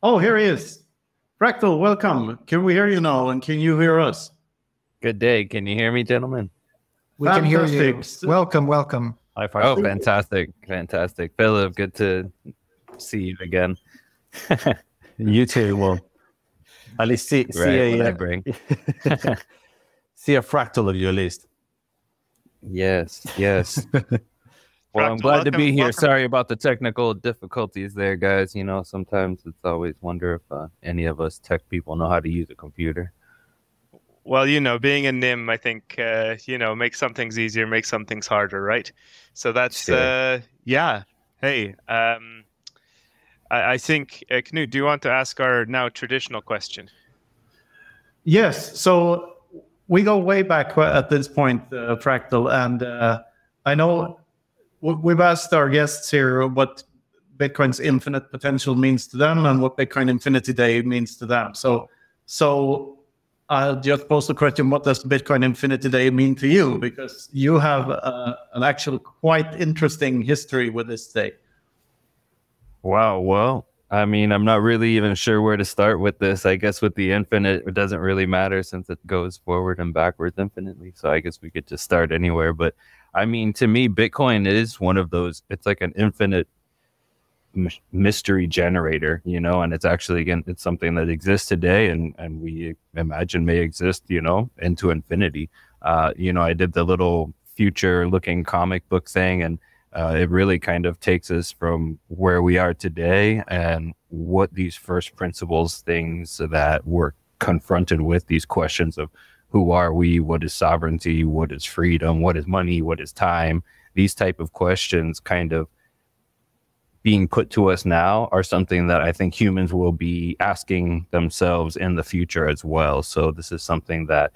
Oh, here he is. Fractal, welcome. Can we hear you now? And can you hear us? Good day. Can you hear me, gentlemen? We can hear you. Welcome, welcome. Oh, fantastic. Fantastic. Philip, good to see you again. You too. Well, at least see a fractal of you at least. Yes, yes. Well, I'm glad to be here. Sorry about the technical difficulties there, guys. You know, sometimes it's always wonder if any of us tech people know how to use a computer. Well, you know, being a NIM, I think, you know, makes some things easier, makes some things harder, right? So that's, Sure. yeah. Hey, I think, Knut, do you want to ask our now traditional question? Yes. So we go way back at this point, Fractal, and I know we've asked our guests here what Bitcoin's infinite potential means to them and what Bitcoin Infinity Day means to them. So I'll just pose the question, what does Bitcoin Infinity Day mean to you? Because you have an actual quite interesting history with this day. Wow. Well, I mean, I'm not really even sure where to start with this. I guess with the infinite, it doesn't really matter since it goes forward and backwards infinitely. So I guess we could just start anywhere. But I mean, to me, Bitcoin is one of those, it's like an infinite mystery generator, you know, and it's actually, again, it's something that exists today and we imagine may exist, you know, into infinity. You know, I did the little future looking comic book thing, and it really kind of takes us from where we are today and what these first principles things that we're confronted with, these questions of who are we, what is sovereignty, what is freedom, what is money, what is time, these type of questions kind of being put to us now are something that I think humans will be asking themselves in the future as well. So this is something that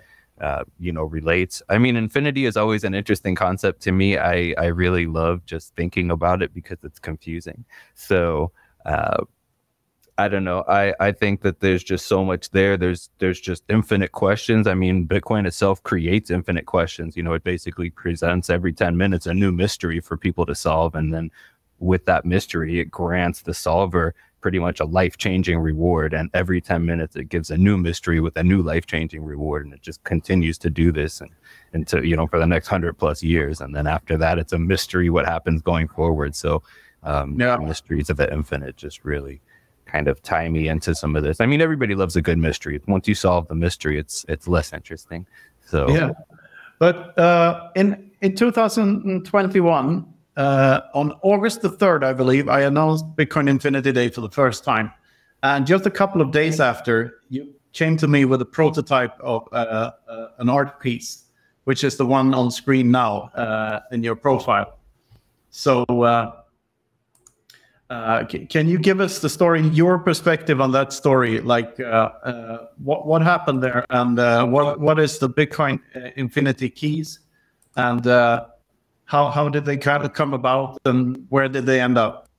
you know, relates. I mean, infinity is always an interesting concept to me. I really love just thinking about it because it's confusing. So I don't know. I think that there's just so much there. There's just infinite questions. I mean, Bitcoin itself creates infinite questions. You know, it basically presents every 10 minutes a new mystery for people to solve. And then with that mystery, it grants the solver pretty much a life-changing reward. And every 10 minutes, it gives a new mystery with a new life-changing reward. And it just continues to do this until, you know, for the next 100+ years. And then after that, it's a mystery what happens going forward. So the mysteries of the infinite just really kind of tie me into some of this. I mean, everybody loves a good mystery. Once you solve the mystery, it's less interesting. So yeah, but in 2021, on August the 3rd, I believe, I announced Bitcoin Infinity Day for the first time, and just a couple of days after, you came to me with a prototype of an art piece, which is the one on screen now in your profile. So. Can you give us the story, your perspective on that story? Like, what happened there, and what is the Bitcoin Infinity keys, and how did they kind of come about, and where did they end up?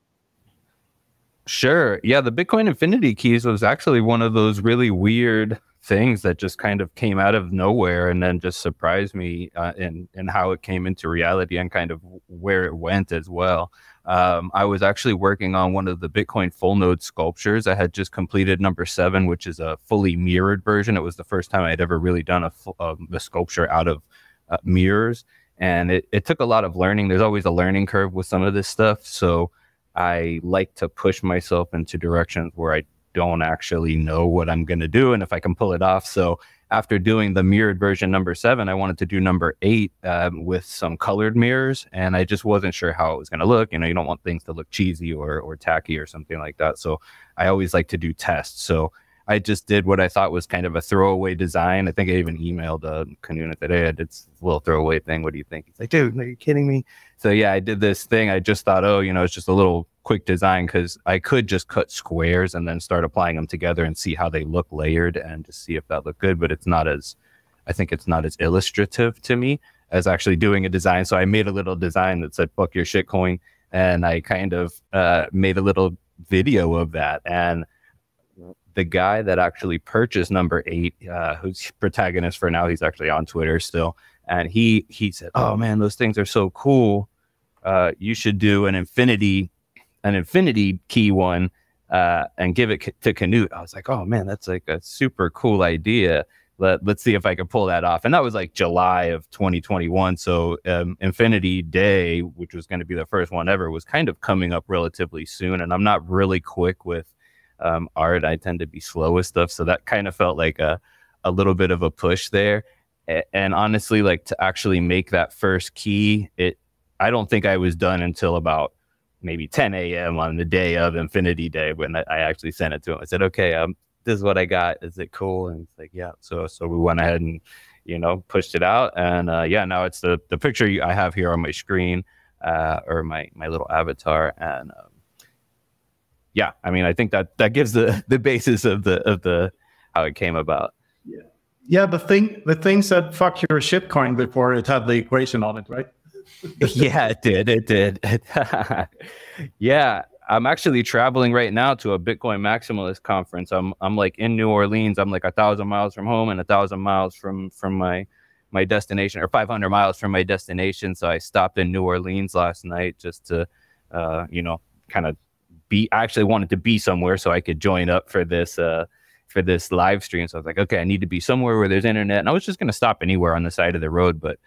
Sure. Yeah, the Bitcoin Infinity keys was actually one of those really weird things that just kind of came out of nowhere and then just surprised me in how it came into reality and kind of where it went as well. I was actually working on one of the Bitcoin full node sculptures. I had just completed number 7, which is a fully mirrored version. It was the first time I had ever really done a sculpture out of mirrors. And it took a lot of learning. There's always a learning curve with some of this stuff. So I like to push myself into directions where I don't actually know what I'm going to do and if I can pull it off. So after doing the mirrored version number 7, I wanted to do number 8 with some colored mirrors, and I just wasn't sure how it was going to look. You know, you don't want things to look cheesy or tacky or something like that. So I always like to do tests. So I just did what I thought was kind of a throwaway design. I think I even emailed Knut today. I did this little throwaway thing. What do you think? He's like, dude, are you kidding me? So yeah, I did this thing. I just thought, oh, you know, it's just a little quick design because I could just cut squares and then start applying them together and see how they look layered and just see if that looked good. But it's not as, I think it's not as illustrative to me as actually doing a design. So I made a little design that said, fuck your shitcoin. And I kind of made a little video of that. And the guy that actually purchased number 8, who's protagonist for now, he's actually on Twitter still. And he said, oh man, those things are so cool. You should do an infinity key one and give it to Knut. I was like, oh man, that's like a super cool idea. Let's see if I can pull that off. And that was like July of 2021. So Infinity Day, which was going to be the first one ever, was kind of coming up relatively soon. And I'm not really quick with art. I tend to be slow with stuff. So that kind of felt like a little bit of a push there. And honestly, like to actually make that first key, I don't think I was done until about maybe 10 a.m. on the day of Infinity Day when I actually sent it to him. I said, okay, this is what I got. Is it cool? And it's like, yeah. So we went ahead and, pushed it out. And now it's the picture I have here on my screen, or my little avatar. And I mean, I think that gives the basis of the how it came about. Yeah, the thing said fuck your shitcoin before it had the equation on it, right? Yeah, it did. Yeah. I'm actually traveling right now to a Bitcoin maximalist conference. I'm like in New Orleans. I'm like 1,000 miles from home and 1,000 miles from my destination, or 500 miles from my destination. So I stopped in New Orleans last night just to, kind of I actually wanted to be somewhere so I could join up for this live stream. So I was like, okay, I need to be somewhere where there's internet. And I was just going to stop anywhere on the side of the road, but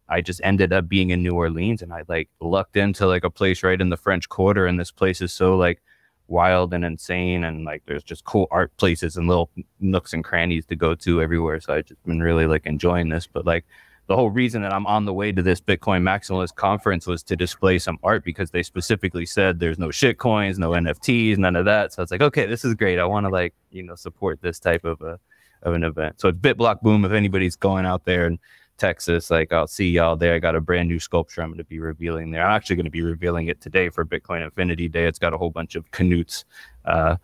I just ended up being in New Orleans, and I like lucked into like a place right in the French Quarter, and this place is so like wild and insane, and like there's just cool art places and little nooks and crannies to go to everywhere. So I've just been really like enjoying this. But like the whole reason that I'm on the way to this Bitcoin maximalist conference was to display some art, because they specifically said there's no shit coins, no NFTs, none of that. So it's like, okay, this is great. I want to like, support this type of an event. So it's BitBlock Boom. If anybody's going out there in Texas, like I'll see y'all there. I got a brand new sculpture I'm going to be revealing there. I'm actually going to be revealing it today for Bitcoin Infinity Day. It's got a whole bunch of Knut's, I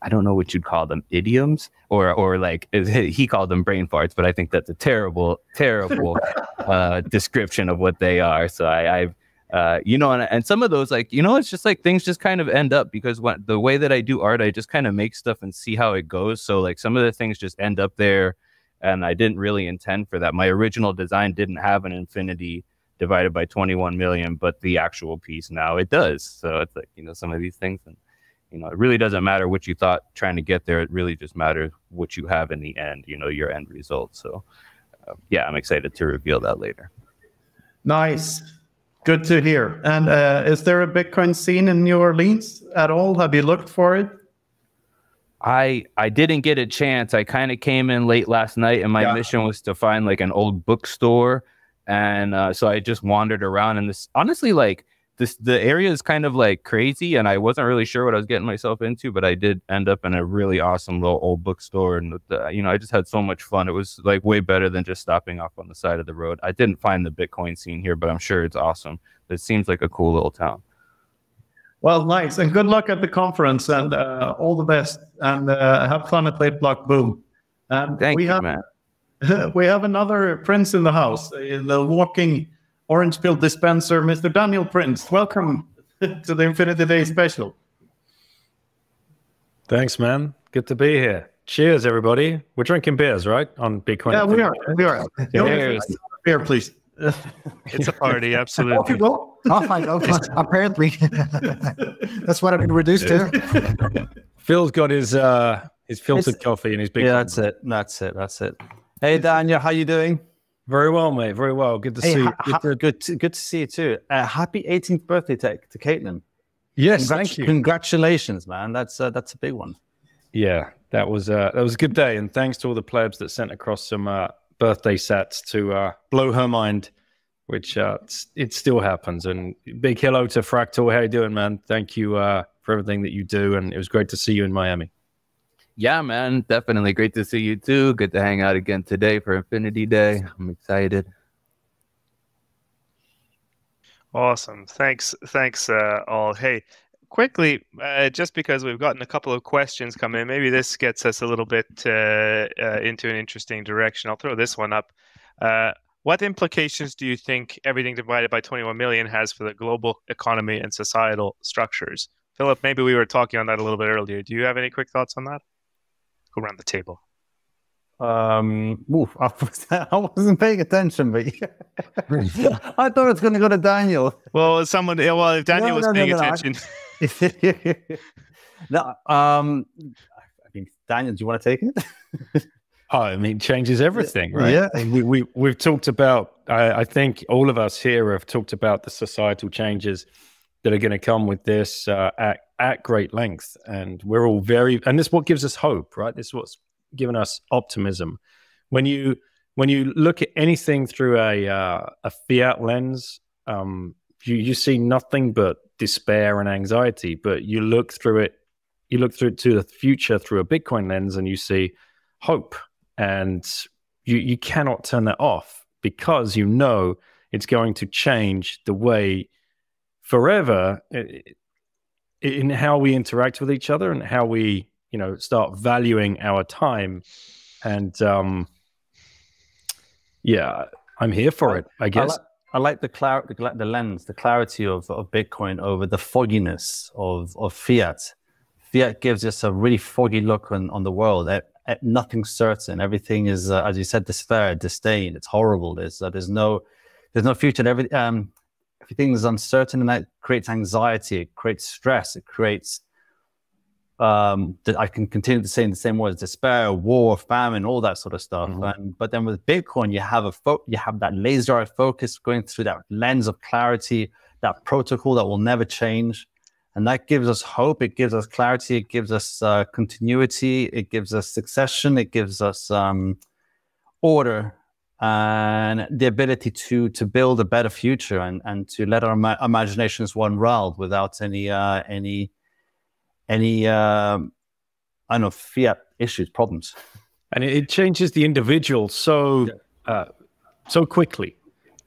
don't know what you'd call them, idioms, or like he called them brain farts, but I think that's a terrible description of what they are. So I've and some of those, like, it's just like things just kind of end up, because the way that I do art, I just kind of make stuff and see how it goes. So like some of the things just end up there, and I didn't really intend for that. My original design didn't have an infinity divided by 21 million, but the actual piece now it does. So it's like, some of these things, and it really doesn't matter what you thought trying to get there. It really just matters what you have in the end, your end result. So I'm excited to reveal that later. Nice. Good to hear. And is there a Bitcoin scene in New Orleans at all? Have you looked for it? I didn't get a chance. I kind of came in late last night, and my mission was to find like an old bookstore. And so I just wandered around, and this, honestly, like the area is kind of like crazy, and I wasn't really sure what I was getting myself into, but I did end up in a really awesome little old bookstore. And I just had so much fun. It was like way better than just stopping off on the side of the road. I didn't find the Bitcoin scene here, but I'm sure it's awesome. It seems like a cool little town. Well, nice, and good luck at the conference, and all the best, and have fun at BitBlock Boom. Thank you, man. We have another Prince in the house, the walking orange pill dispenser, Mr. Daniel Prince. Welcome to the Infinity Day special. Thanks, man. Good to be here. Cheers, everybody. We're drinking beers, right? On Bitcoin. Yeah, we are. Cheers. Beer, please. It's a party, absolutely. Off you go. Apparently, that's what I've been reduced to. Phil's got his filtered coffee and his big. Yeah, that's it. Hey, Daniel, how you doing? Very well, mate. Very well. Good to see you. Good to see you too. Happy 18th birthday to Caitlin. Yes, thank you. Congratulations, man. That's a big one. Yeah, that was a good day, and thanks to all the plebs that sent across some birthday sats to blow her mind, which it still happens. And big hello to Fractal. How you doing, man? Thank you for everything that you do, and it was great to see you in Miami. Yeah, man, definitely great to see you too. Good to hang out again today for Infinity Day. I'm excited. Awesome. Thanks all. Hey, quickly, just because we've gotten a couple of questions come in, maybe this gets us a little bit into an interesting direction. I'll throw this one up. What implications do you think everything divided by 21 million has for the global economy and societal structures? Philip, maybe we were talking on that a little bit earlier. Do you have any quick thoughts on that? Go around the table. I wasn't paying attention, but I thought it was going to go to Daniel. Well, if Daniel was paying attention. No, I mean, Daniel, do you want to take it? Oh, I mean, changes everything, right? Yeah. We've talked about, I think all of us here have talked about the societal changes that are going to come with this at great length. And we're all and this is what gives us hope, right? This is what's given us optimism. When you look at anything through a fiat lens, you see nothing but despair and anxiety, but you look through to the future through a Bitcoin lens and you see hope. And you cannot turn that off because you know it's going to change the way forever in how we interact with each other and how we, start valuing our time. And yeah, I'm here for it, I guess. I like the lens, the clarity of Bitcoin over the fogginess of fiat. Fiat gives us a really foggy look on the world. Nothing's certain. Everything is, as you said, despair, disdain. It's horrible. There's no future. Everything is uncertain, and that creates anxiety. It creates stress. It creates. I can continue to say in the same words: despair, war, famine, all that sort of stuff. Mm-hmm. But then with Bitcoin, you have that laser-eye focus going through that lens of clarity, that protocol that will never change. And that gives us hope. It gives us clarity. It gives us continuity. It gives us succession. It gives us order and the ability to build a better future and to let our imaginations run wild without any fiat issues, problems. And it changes the individual so quickly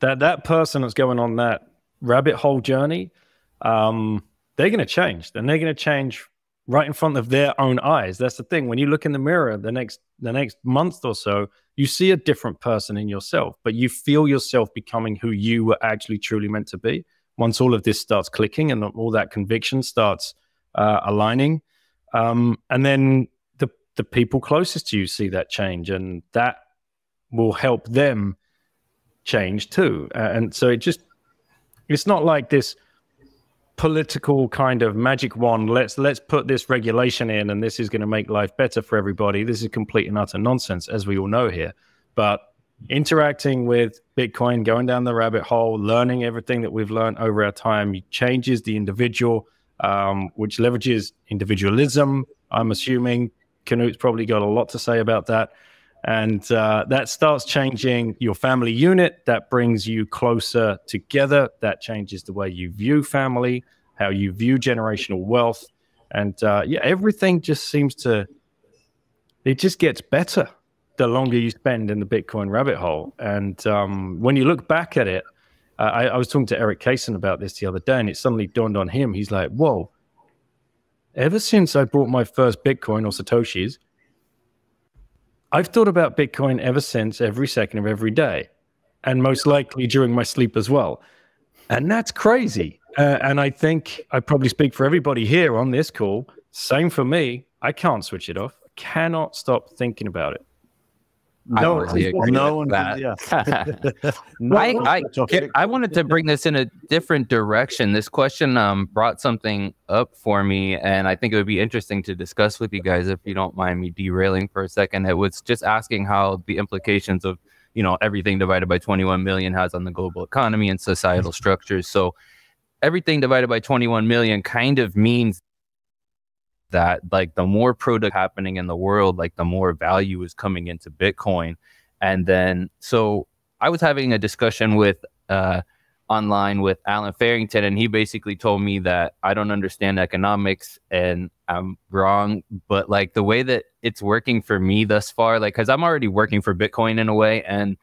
that person that's going on that rabbit hole journey. They're going to change, and they're going to change right in front of their own eyes. That's the thing. When you look in the mirror the next month or so, you see a different person in yourself, but you feel yourself becoming who you were actually truly meant to be. Once all of this starts clicking and all that conviction starts aligning, and then the people closest to you see that change, and that will help them change too. And so it's not like this political kind of magic wand. Let's put this regulation in and this is going to make life better for everybody. This is complete and utter nonsense, as we all know here. But interacting with Bitcoin, going down the rabbit hole, learning everything that we've learned over our time, changes the individual, which leverages individualism. I'm assuming Knut's probably got a lot to say about that. And that starts changing your family unit. That brings you closer together. That changes the way you view family, how you view generational wealth. And everything just seems it just gets better the longer you spend in the Bitcoin rabbit hole. And when you look back at it, I was talking to Eric Kaysen about this the other day, and it suddenly dawned on him. He's like, whoa, ever since I bought my first Bitcoin or Satoshis, I've thought about Bitcoin ever since, every second of every day, and most likely during my sleep as well. And that's crazy. And I think I probably speak for everybody here on this call. Same for me. I can't switch it off. I cannot stop thinking about it. No, I wanted to bring this in a different direction. This question brought something up for me, and I think it would be interesting to discuss with you guys if you don't mind me derailing for a second. It was just asking how the implications of everything divided by 21 million has on the global economy and societal structures. So everything divided by 21 million kind of means that like the more product happening in the world, like the more value is coming into Bitcoin. And then, so I was having a discussion with online with Alan Farrington, and he basically told me that I don't understand economics and I'm wrong, but like the way that it's working for me thus far, like, cause I'm already working for Bitcoin in a way. And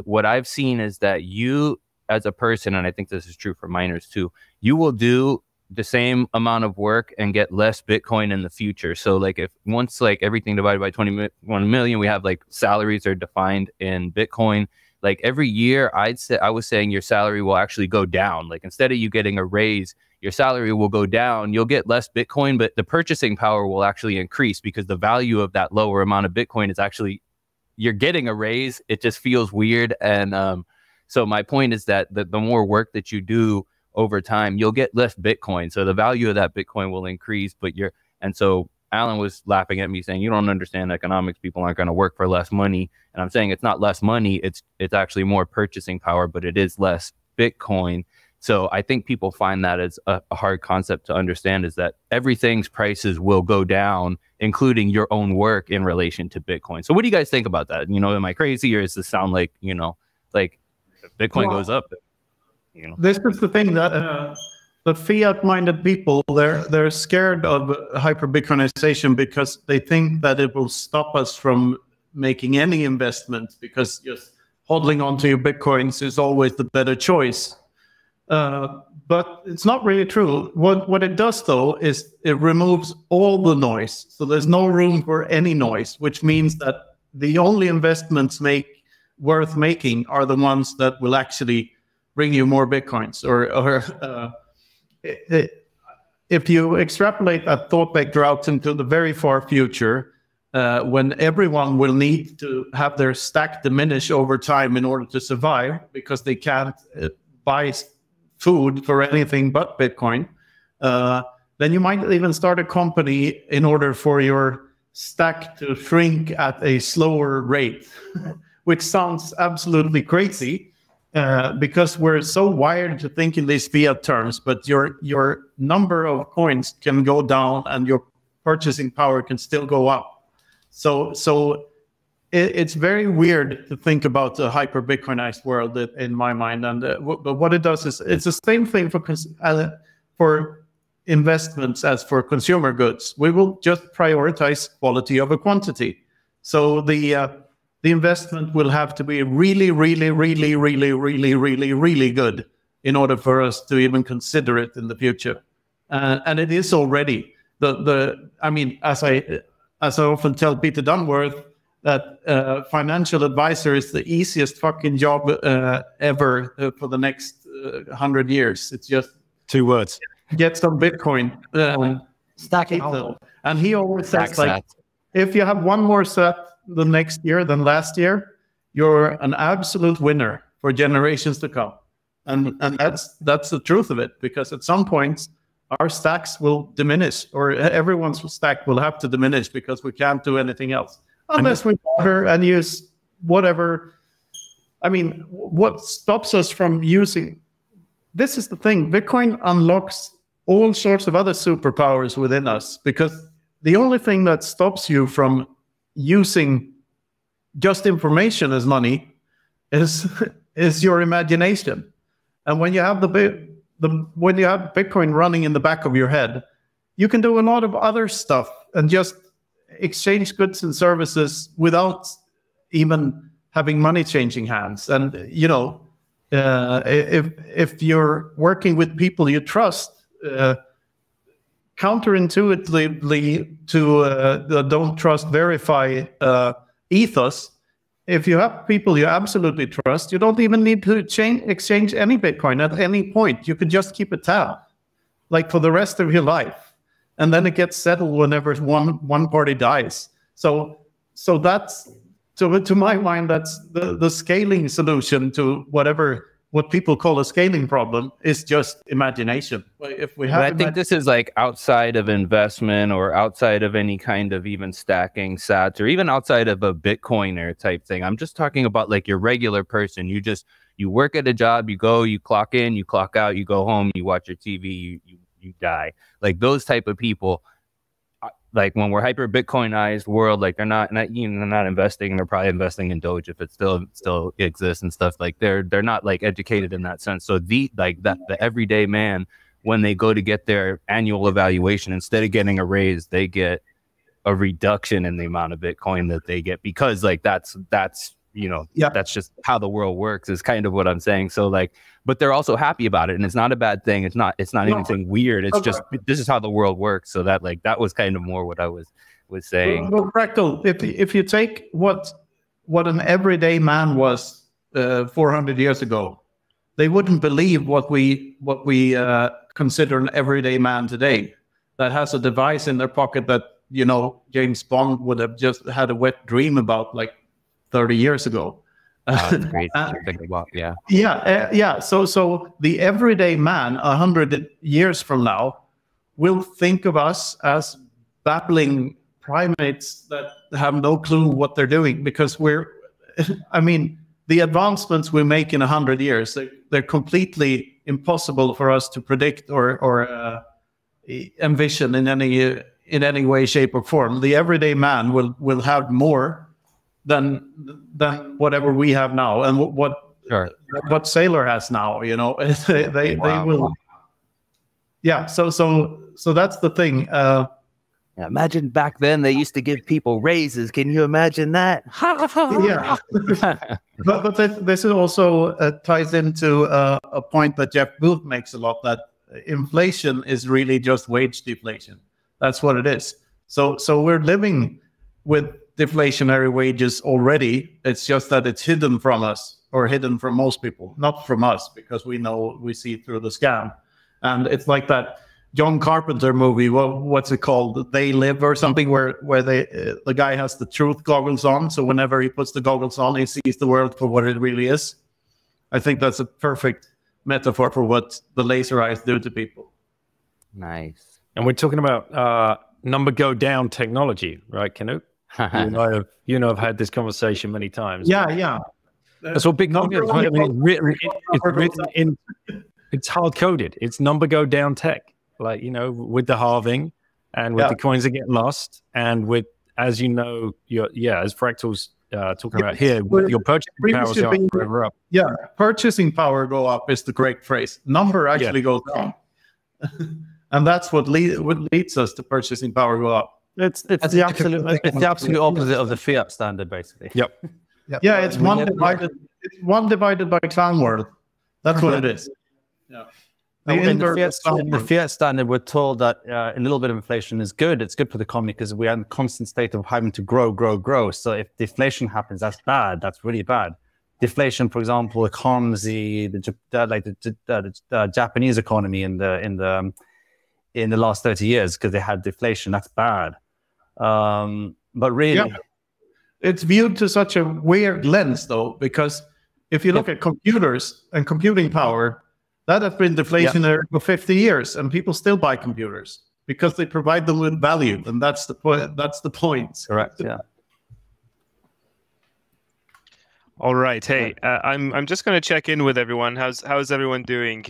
what I've seen is that you as a person, and I think this is true for miners too, you will do the same amount of work and get less Bitcoin in the future. So like if once like everything divided by 21 million, we have like salaries are defined in Bitcoin. Like every year I was saying your salary will actually go down. Like instead of you getting a raise, your salary will go down. You'll get less Bitcoin, but the purchasing power will actually increase because the value of that lower amount of Bitcoin is actually, you're getting a raise. It just feels weird. And so my point is that the more work that you do over time, you'll get less Bitcoin. So the value of that Bitcoin will increase, and so Alan was laughing at me saying, you don't understand economics. People aren't going to work for less money. And I'm saying it's not less money. It's actually more purchasing power, but it is less Bitcoin. So I think people find that as a hard concept to understand, is that everything's prices will go down, including your own work in relation to Bitcoin. So what do you guys think about that? Am I crazy, or does this sound like, like Bitcoin goes up? This is the thing that the fiat-minded people, they're scared of hyper-Bitcoinization because they think that it will stop us from making any investment, because just holding onto your Bitcoins is always the better choice. But it's not really true. What it does, though, is it removes all the noise. So there's no room for any noise, which means that the only investments worth making are the ones that will actually bring you more Bitcoins. If you extrapolate that thought vector out into the very far future, when everyone will need to have their stack diminish over time in order to survive, because they can't buy food for anything but Bitcoin, then you might even start a company in order for your stack to shrink at a slower rate, which sounds absolutely crazy. Because we're so wired to think in these fiat terms, but your number of coins can go down and your purchasing power can still go up. So it's very weird to think about the hyper-Bitcoinized world in my mind. And but what it does is it's the same thing for investments as for consumer goods. We will just prioritize quality over quantity. So the investment will have to be really, really, really, really, really, really, really good in order for us to even consider it in the future. And it is already. I mean, as I often tell Peter Dunworth, that financial advisor is the easiest fucking job ever for the next 100 years. It's just 2 words. Get some Bitcoin. Stack it. And he always says, like, if you have one more set the next year than last year, you're an absolute winner for generations to come. And that's the truth of it, because at some point our stacks will diminish, or everyone's stack will have to diminish, because we can't do anything else unless we order and use whatever. I mean, what stops us from using, this is the thing, Bitcoin unlocks all sorts of other superpowers within us, because the only thing that stops you from using just information as money is your imagination. And when you have when you have Bitcoin running in the back of your head, you can do a lot of other stuff and just exchange goods and services without even having money changing hands. And if you're working with people you trust, counterintuitively to the don't trust, verify ethos, if you have people you absolutely trust, you don't even need to exchange any Bitcoin at any point. You could just keep a tab, like for the rest of your life, and then it gets settled whenever one party dies. So that's, to my mind, that's the scaling solution to what people call a scaling problem is just imagination. If we have, I think this is like outside of investment or outside of any kind of even stacking sats or even outside of a Bitcoiner type thing. I'm just talking about like your regular person. You work at a job, you go, you clock in, you clock out, you go home, you watch your TV, you die. Like those type of people. Like when we're hyper Bitcoinized world, like they're not investing. They're probably investing in Doge if it still exists and stuff. Like they're not like educated in that sense. So the everyday man, when they go to get their annual evaluation, instead of getting a raise, they get a reduction in the amount of Bitcoin that they get, because like that's that's just how the world works, is kind of what I'm saying. So like, but they're also happy about it, and it's not a bad thing. It's not anything weird. It's just, this is how the world works. So that was kind of more what I was saying. Well, Fractal, if you take what an everyday man was 400 years ago, they wouldn't believe what we consider an everyday man today, that has a device in their pocket that James Bond would have just had a wet dream about like 30 years ago. That's great to think about. Yeah. Yeah. So the everyday man 100 years from now will think of us as babbling primates that have no clue what they're doing, because the advancements we make in 100 years, they're completely impossible for us to predict or envision in any way, shape, or form. The everyday man will have more than whatever we have now, and what Sailor has now. They will. Yeah. So that's the thing. Yeah, imagine back then they used to give people raises. Can you imagine that? Yeah. but this is also ties into a point that Jeff Booth makes a lot, that inflation is really just wage deflation. That's what it is. So we're living with deflationary wages already. It's just that it's hidden from us, or hidden from most people, not from us, because we see through the scam. And it's like that John Carpenter movie, what's it called? They Live or something, where the guy has the truth goggles on. So whenever he puts the goggles on, he sees the world for what it really is. I think that's a perfect metaphor for what the laser eyes do to people. Nice. And we're talking about number go down technology, right, Knut? You know, I've had this conversation many times. Yeah. That's what Bitcoin is. Right? I mean, it's hard coded. It's number go down tech. Like, with the halving and with the coins that get lost, and with, as you know, as Fractal's talking about here, your purchasing power is going forever up. Yeah, purchasing power go up is the correct phrase. Number actually goes down. And that's what leads us to purchasing power go up. It's the absolute opposite of the fiat standard, basically. Yep. Yeah, it's one divided by clown world. That's what it is. Yeah. In the fiat standard, we're told that a little bit of inflation is good. It's good for the economy because we are in a constant state of having to grow. So if deflation happens, that's bad. That's really bad. Deflation, for example, harms the Japanese economy in the last 30 years because they had deflation. That's bad. But really, it's viewed to such a weird lens, though, because if you look at computers and computing power, that has been deflationary for 50 years, and people still buy computers because they provide them with value, and that's the point. That's the point. Correct. Yeah. All right. Hey, I'm just going to check in with everyone. How's everyone doing?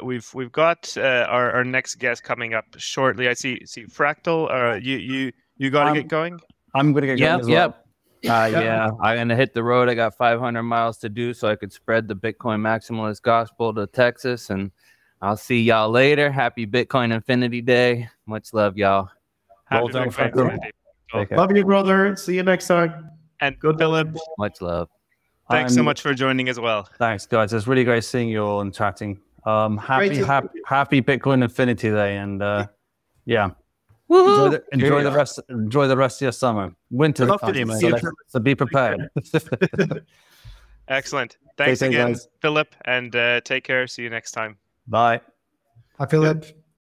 We've got our next guest coming up shortly. I see Fractal. You got to get going. I'm going to get going as well. Yeah, I'm gonna hit the road. I got 500 miles to do so I could spread the Bitcoin maximalist gospel to Texas, and I'll see y'all later. Happy Bitcoin Infinity Day. Much love, y'all. Well done, Love you, brother. See you next time. And good, Philip. Much love. Thanks so much for joining as well. Thanks, guys. It's really great seeing you all and chatting. Happy Bitcoin Infinity Day, and Enjoy the rest of your summer. Winter, so be prepared. Excellent. Thanks again, Philip, and take care. See you next time. Bye. Hi, Philip.